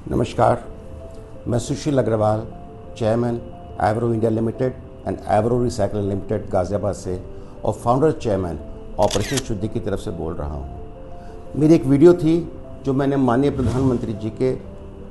नमस्कार, मैं Sushil Agarwal, chairman Avro India limited and Avro recycling limited Ghaziabad से और फाउंडर चेयरमैन ऑपरेशन शुद्धि की तरफ से बोल रहा हूँ। मेरी एक वीडियो थी जो मैंने माननीय प्रधानमंत्री जी के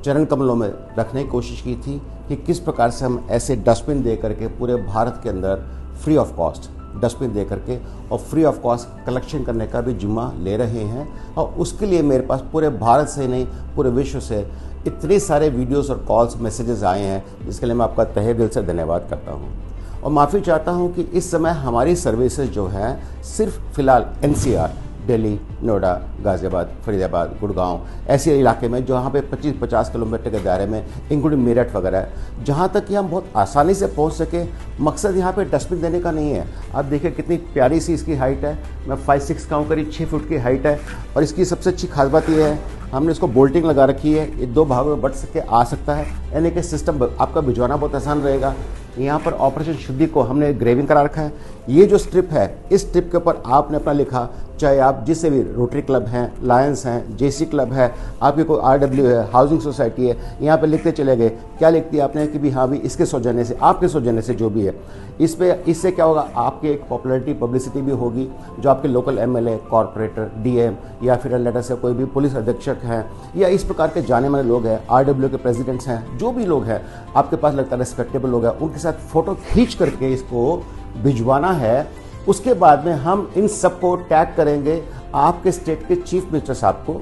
चरण कमलों में रखने की कोशिश की थी कि किस प्रकार से हम ऐसे डस्टबिन दे करके पूरे भारत के अंदर फ्री ऑफ कॉस्ट डस्टबिन दे करके और फ्री ऑफ कॉस्ट कलेक्शन करने का भी जिम्मा ले रहे हैं। और उसके लिए मेरे पास पूरे भारत से नहीं पूरे विश्व से इतने सारे वीडियोस और कॉल्स मैसेजेस आए हैं, जिसके लिए मैं आपका तहे दिल से धन्यवाद करता हूं और माफ़ी चाहता हूं कि इस समय हमारी सर्विसेज जो हैं सिर्फ फ़िलहाल NCR, दिल्ली, नोएडा, गाज़ियाबाद, फरीदाबाद, गुड़गांव ऐसे इलाके में जहाँ पे 25-50 किलोमीटर के दायरे में इंक्लूडिंग मेरठ वगैरह, जहाँ तक कि हम बहुत आसानी से पहुँच सके। मकसद यहाँ पे डस्टबिन देने का नहीं है। आप देखिए कितनी प्यारी सी इसकी हाइट है, मैं 5-6 का हूँ, करीब 6 फुट की हाइट है। और इसकी सबसे अच्छी खास बात यह है, हमने इसको बोल्टिंग लगा रखी है, ये 2 भागों में बट सके आ सकता है, यानी कि सिस्टम आपका भिजवाना बहुत आसान रहेगा। यहाँ पर ऑपरेशन शुद्धि को हमने ग्रेविंग करा रखा है। ये जो स्ट्रिप है, इस स्ट्रिप के ऊपर आपने अपना लिखा, चाहे आप जिससे भी रोटरी क्लब हैं, लायंस हैं, JC क्लब है, आपके कोई RW है, हाउसिंग सोसाइटी है, यहाँ पे लिखते चले गए। क्या लिखती है आपने कि भी हाँ भी इसके सौजन्य से, आपके सौजन्य से जो भी है, इससे क्या होगा, आपकी एक पॉपुलैरिटी पब्लिसिटी भी होगी। जो आपके लोकल MLA, कॉरपोरेटर, DM या फिर लेटर से कोई भी पुलिस अधीक्षक हैं या इस प्रकार के जाने माने लोग हैं, RW के प्रेसिडेंट्स हैं, जो भी लोग हैं आपके पास लगता है रिस्पेक्टेबल लोग हैं, उनके साथ फ़ोटो खींच करके इसको भिजवाना है। उसके बाद में हम इन सबको टैग करेंगे आपके स्टेट के चीफ मिनिस्टर साहब को,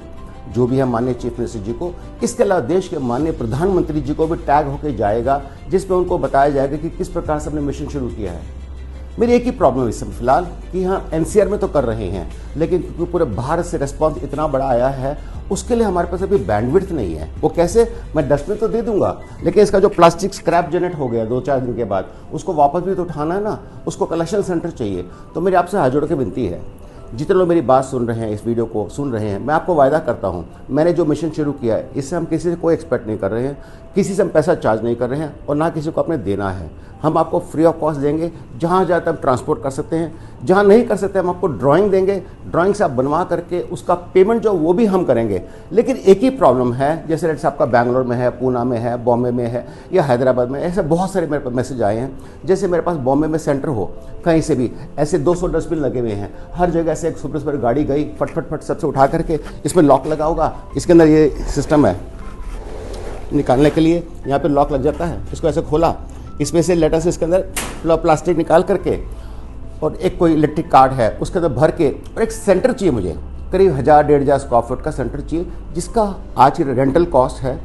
जो भी है माननीय चीफ मिनिस्टर जी को। इसके अलावा देश के माननीय प्रधानमंत्री जी को भी टैग होकर जाएगा, जिसमें उनको बताया जाएगा कि किस प्रकार से हमने मिशन शुरू किया है। मेरी एक ही प्रॉब्लम इस समय फिलहाल कि हाँ NCR में तो कर रहे हैं, लेकिन क्योंकि पूरे भारत से रिस्पॉन्स इतना बड़ा आया है, उसके लिए हमारे पास अभी बैंडविड्थ नहीं है। वो कैसे, मैं डस्टबिन तो दे दूंगा, लेकिन इसका जो प्लास्टिक स्क्रैप जनरेट हो गया 2-4 दिन के बाद, उसको वापस भी तो उठाना है ना, उसको कलेक्शन सेंटर चाहिए। तो मेरी आपसे हाथ जोड़ के विनती है, जितने लोग मेरी बात सुन रहे हैं, इस वीडियो को सुन रहे हैं, मैं आपको वायदा करता हूं, मैंने जो मिशन शुरू किया है इससे हम किसी से कोई एक्सपेक्ट नहीं कर रहे हैं, किसी से हम पैसा चार्ज नहीं कर रहे हैं और ना किसी को अपने देना है। हम आपको फ्री ऑफ कॉस्ट देंगे, जहाँ जहाँ तक हम ट्रांसपोर्ट कर सकते हैं, जहाँ नहीं कर सकते हम आपको ड्राइंग देंगे, ड्राइंग से आप बनवा करके उसका पेमेंट जो वो भी हम करेंगे। लेकिन एक ही प्रॉब्लम है, जैसे रेट आपका बैंगलोर में है, पूना में है, बॉम्बे में है या हैदराबाद में, ऐसे बहुत सारे मेरे पास मैसेज आए हैं। जैसे मेरे पास बॉम्बे में सेंटर हो, कहीं से भी ऐसे 200 डस्टबिन लगे हुए हैं, हर जगह से एक सुपर स्पर गाड़ी गई, फट सबसे उठा करके, इसमें लॉक लगा होगा, इसके अंदर ये सिस्टम है निकालने के लिए, यहाँ पे लॉक लग जाता है, इसको ऐसे खोला, इसमें से लेटर से इसके अंदर प्लास्टिक निकाल करके और एक कोई इलेक्ट्रिक कार्ड है उसके अंदर भर के, और एक सेंटर चाहिए मुझे, करीब 1000-1500 स्क्वायर फुट का सेंटर चाहिए, जिसका आज की रेंटल कॉस्ट है,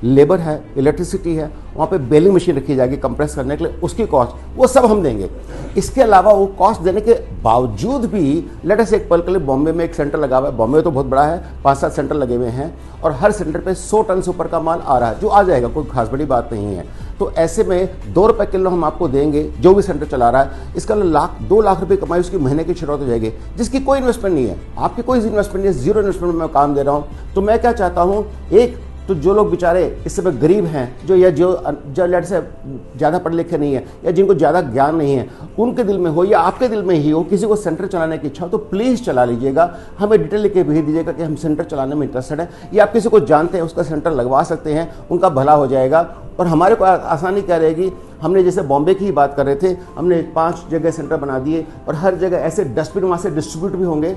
लेबर है, इलेक्ट्रिसिटी है, वहाँ पे बेलिंग मशीन रखी जाएगी कंप्रेस करने के लिए, उसकी कॉस्ट वो सब हम देंगे। इसके अलावा वो कॉस्ट देने के बावजूद भी लेटर से एक पल के लिए बॉम्बे में एक सेंटर लगा हुआ है, बॉम्बे तो बहुत बड़ा है, 5-7 सेंटर लगे हुए हैं और हर सेंटर पे 100 टन से ऊपर का माल आ रहा है, जो आ जाएगा, कोई खास बड़ी बात नहीं है। तो ऐसे में 2 रुपये किलो हम आपको देंगे, जो भी सेंटर चला रहा है, इसका 2 लाख रुपये कमाई उसकी महीने की शुरुआत हो जाएगी, जिसकी कोई इन्वेस्टमेंट नहीं है, आपकी कोई इन्वेस्टमेंट नहीं है, 0 इन्वेस्टमेंट में मैं काम दे रहा हूँ। तो मैं क्या चाहता हूँ, एक तो जो लोग बेचारे इस समय गरीब हैं, जो लेट से ज़्यादा पढ़े लिखे नहीं है या जिनको ज़्यादा ज्ञान नहीं है, उनके दिल में हो या आपके दिल में ही हो, किसी को सेंटर चलाने की इच्छा हो, तो प्लीज़ चला लीजिएगा, हमें डिटेल लिख के भेज दीजिएगा कि हम सेंटर चलाने में इंटरेस्टेड है, या आप किसी को जानते हैं उसका सेंटर लगवा सकते हैं, उनका भला हो जाएगा और हमारे को आसानी क्या रहेगी। हमने जैसे बॉम्बे की ही बात कर रहे थे, हमने 5 जगह सेंटर बना दिए और हर जगह ऐसे डस्टबिन वहाँ से डिस्ट्रीब्यूट भी होंगे।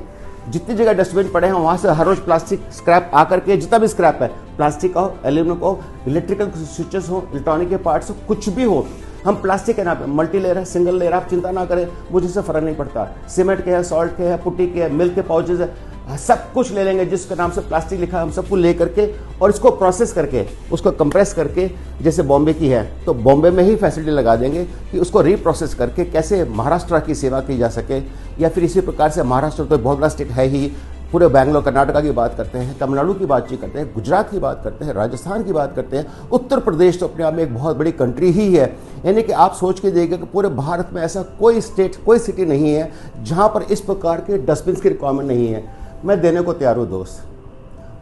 जितनी जगह डस्टबिन पड़े हैं वहाँ से हर रोज प्लास्टिक स्क्रैप आकर के, जितना भी स्क्रैप है, प्लास्टिक का हो, एल्यूमिनियम का हो, इलेक्ट्रिकल स्विचेस हो, इलेक्ट्रॉनिक के पार्ट्स हो, कुछ भी हो, हम प्लास्टिक के नाम पे, मल्टी लेयर है, सिंगल लेयर, आप चिंता ना करें, मुझे इससे फर्क नहीं पड़ता। सीमेंट के है, सॉल्ट के है, पुट्टी के है, मिल्क के पाउचेज है, सब कुछ ले लेंगे जिसके नाम से प्लास्टिक लिखा है, हम सबको ले करके और इसको प्रोसेस करके, उसको कंप्रेस करके, जैसे बॉम्बे की है तो बॉम्बे में ही फैसिलिटी लगा देंगे कि उसको रीप्रोसेस करके कैसे महाराष्ट्र की सेवा की जा सके। या फिर इसी प्रकार से महाराष्ट्र तो बहुत बड़ा स्टेट है ही, पूरे बैंगलोर कर्नाटका की बात करते हैं, तमिलनाडु की बातचीत करते हैं, गुजरात की बात करते हैं, राजस्थान की बात करते हैं, उत्तर प्रदेश तो अपने आप में एक बहुत बड़ी कंट्री ही है। यानी कि आप सोच के देखिए कि पूरे भारत में ऐसा कोई स्टेट, कोई सिटी नहीं है जहाँ पर इस प्रकार के डस्टबिन की रिक्वायरमेंट नहीं है। मैं देने को तैयार हूँ दोस्त,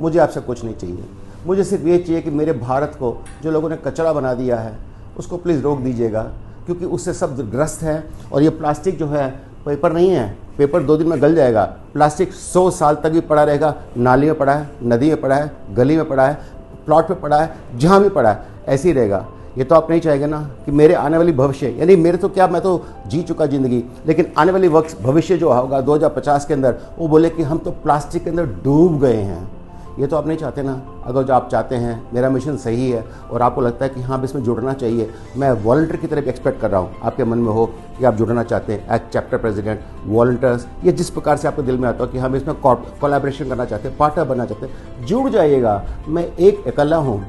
मुझे आपसे कुछ नहीं चाहिए, मुझे सिर्फ ये चाहिए कि मेरे भारत को जो लोगों ने कचरा बना दिया है उसको प्लीज़ रोक दीजिएगा, क्योंकि उससे सब ग्रस्त है। और ये प्लास्टिक जो है पेपर नहीं है, पेपर 2 दिन में गल जाएगा, प्लास्टिक 100 साल तक भी पड़ा रहेगा, नाली में पड़ा है, नदी में पड़ा है, गली में पड़ा है, प्लॉट पे पड़ा है, जहाँ भी पड़ा है ऐसे ही रहेगा। ये तो आप नहीं चाहेंगे ना कि मेरे आने वाली भविष्य, यानी मेरे तो क्या, मैं तो जी चुका ज़िंदगी, लेकिन आने वाली वक्त भविष्य जो होगा 2050 के अंदर, वो बोले कि हम तो प्लास्टिक के अंदर डूब गए हैं। ये तो आप नहीं चाहते ना। अगर जो आप चाहते हैं, मेरा मिशन सही है और आपको लगता है कि हाँ इसमें जुड़ना चाहिए, मैं वॉलंटियर की तरह भी एक्सपेक्ट कर रहा हूँ, आपके मन में हो कि आप जुड़ना चाहते हैं एज चैप्टर प्रेसिडेंट, वॉलंटियर्स, या जिस प्रकार से आपके दिल में आता हो कि हम इसमें कोलैबोरेशन करना चाहते हैं, पार्टनर बनना चाहते हैं, जुड़ जाइएगा। मैं एक अकेला हूँ,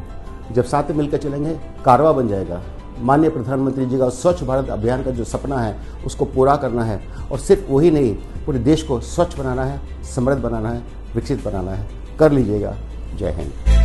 जब साथ में मिलकर चलेंगे कारवा बन जाएगा। माननीय प्रधानमंत्री जी का स्वच्छ भारत अभियान का जो सपना है उसको पूरा करना है, और सिर्फ वही नहीं, पूरे देश को स्वच्छ बनाना है, समृद्ध बनाना है, विकसित बनाना है। कर लीजिएगा। जय हिंद।